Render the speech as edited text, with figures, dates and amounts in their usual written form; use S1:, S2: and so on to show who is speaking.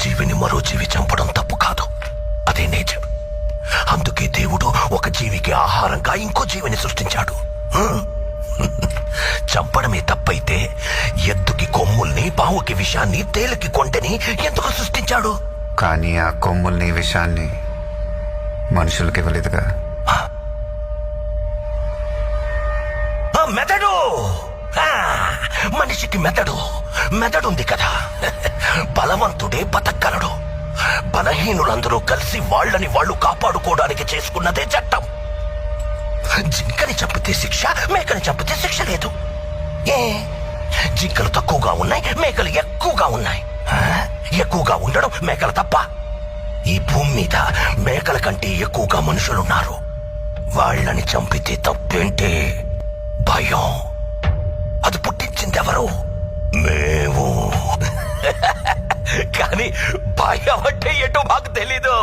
S1: జీవిని మరో జీవి చంపడం తప్పు కాదు, అదే నేచర్. అందుకే దేవుడు ఒక జీవికి ఆహారంగా ఇంకో జీవిని సృష్టించాడు. చంపడమే తప్పైతే ఎద్దుకి కొమ్ముల్ని, పావుకి విషాన్ని, తేలికి కొంటని ఎందుకు సృష్టించాడు?
S2: కానీ ఆ కొమ్ముల్ని, విషాన్ని మనుషులకి ఇవ్వలేదుగా.
S1: మెదడు, మనిషికి మెదడుంది కదా. బలవంతుడే బతకగలడు. బలహీనులందరూ కలిసి వాళ్ళని వాళ్ళు కాపాడుకోవడానికి చేసుకున్నదే చట్టం. జింకని చంపితే శిక్ష, మేకని చంపితే శిక్ష లేదు. జింకలు తక్కువగా ఉన్నాయి, మేకలు ఎక్కువగా ఉన్నాయి. ఎక్కువగా ఉండడం మేకలు తప్ప? ఈ భూమి మీద మేకల కంటే ఎక్కువగా మనుషులున్నారు. వాళ్ళని చంపితే తప్పేంటే? భయం. అది పుట్టించిందెవరు? మేము. కానీ భయం అంటే ఏంటో మాకు తెలీదు.